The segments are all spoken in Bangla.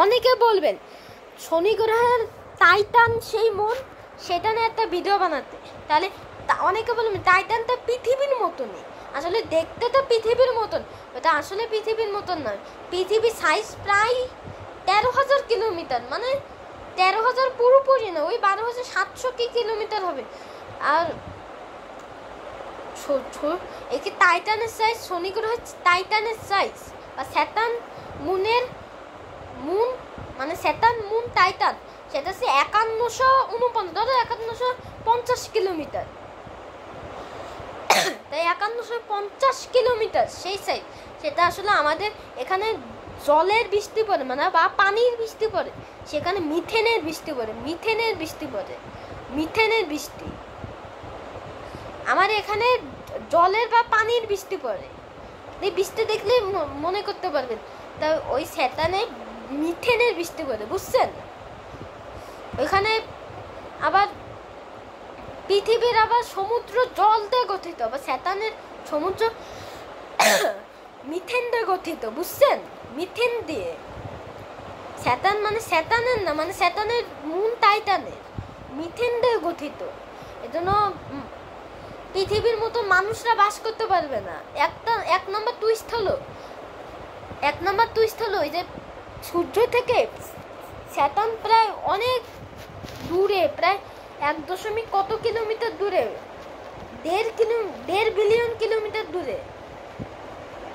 অনেকে বলবেন শনি গ্রহের টাইটান সেই মুন, সেটা নিয়ে একটা ভিডিও বানাতে। তাহলে অনেকে বলবেন টাইটানটা পৃথিবীর মতনই, আসলে দেখতে তো পৃথিবীর মতন, ওটা আসলে পৃথিবীর মতন নয়। পৃথিবীর সাইজ প্রায় 13,000 কিলোমিটার, মানে 13,000 পুরোপুরি না, ওই 12,700 কি কিলোমিটার হবে। আর একে টাইটানের সাইজ, শনি গ্রহের টাইটানের সাইজ, বা স্যাটার্ন মুনের মুন, মানে স্যাটার্ন মুন টাইটান, সেটা হচ্ছে 5150 কিলোমিটার। তাই 5150 কিলোমিটার সেই সাইজ, সেটা আসলে আমাদের এখানে জলের বৃষ্টি পড়ে, মানে বা পানির বৃষ্টি পড়ে, সেখানে মিথেনের বৃষ্টি পড়ে, মিথেনের বৃষ্টি। আমার এখানে জলের বা পানির বৃষ্টি পড়ে, এই বৃষ্টি দেখলে মনে করতে পারবেন তা ওই স্যাটার্নে মিথেনের বৃষ্টি পড়ে, বুঝছেন? ওইখানে আবার পৃথিবীর আবার সমুদ্র জল দিয়ে গঠিত, বা স্যাটার্নের সমুদ্র মিথেন দিয়ে গঠিত, বুঝছেন? মিথেন দিয়ে। স্যাটার্ন মানে স্যাটার্নের না, মানে স্যাটার্নের মুন টাইটানের মিথেন দিয়ে গঠিত। এজন্য পৃথিবীর মতো মানুষরা বাস করতে পারবে না। এক নম্বর টুইস্ট হলো ওই যে সূর্য থেকে স্যাটার্ন প্রায় অনেক দূরে, প্রায় 1 কত কিলোমিটার দূরে, 1.5 বিলিয়ন কিলোমিটার দূরে।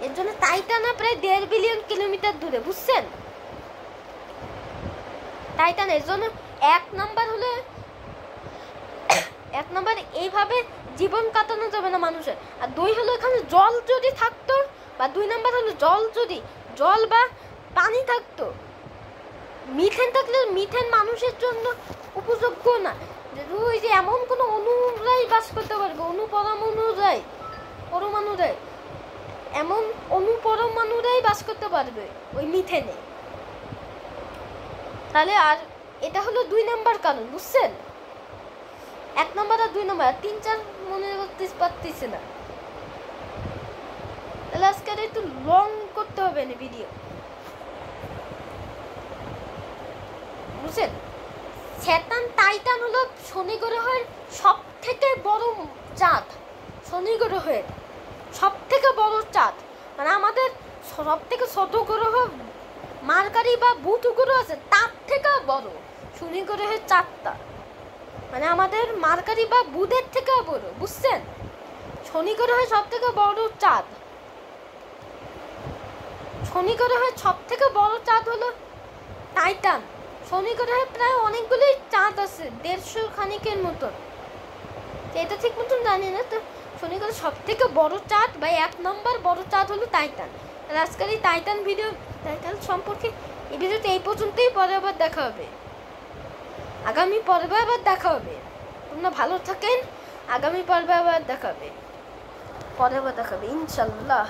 এর জন্য টাইটান প্রায় 1.5 বিলিয়ন কিলোমিটার দূরে, বুঝছেন? টাইটান এর জন্য এক নাম্বার এইভাবে জীবন কাটানো যাবে না মানুষের। আর 2 হলো এখানে জল যদি থাকতো, বা 2 নাম্বার হলো জল বা পানি থাকতো। মিথেন থাকলে মিথেন মানুষের জন্য উপযোগ্য না, ওই যে এমন কোনো অণুরাই বাস করতে পারবে, পরমাণুরাই এমন পরমাণুরাই বাস করতে পারবে ওই মিথেনে। তাহলে আর এটা হলো 2 নাম্বার কারণ, বুঝছেন? 1 নাম্বার আর 2 নাম্বার, 3, 4 মনে করতে পারতেছে না। তাহলে আজকে একটু লং করতে হবে না ভিডিও, বুঝছেন? স্যাটার্ন টাইটান হলো শনি গ্রহের সব থেকে বড় চাঁদ, শনি গ্রহের সব থেকে বড় চাঁদ। মানে আমাদের সব থেকে ছোট গ্রহ মার্কারি বা বুধ গ্রহ আছে, তার থেকে বড় শনি গ্রহের চাঁদটা, মানে আমাদের মার্কারি বা বুধের থেকে বড়, বুঝছেন? শনি গ্রহের সব থেকে বড় চাঁদ, শনি গ্রহের সব থেকে বড় চাঁদ হলো টাইটান। শনি গ্রহে প্রায় অনেকগুলোই চাঁদ আছে, 150 খানিকের মতন, এটা ঠিক মতন জানি না। তো শনি গ্রহের সব থেকে বড় চাঁদ বা 1 নম্বর বড় চাঁদ হলো টাইটান। আর আজকের এই টাইটান সম্পর্কে এই ভিডিওতে এই পর্যন্তই। পরে আবার দেখা হবে, আগামী পর্বে আবার দেখা হবে। তোমরা ভালো থাকেন, আগামী পর্বে আবার দেখা হবে, ইনশাল্লাহ।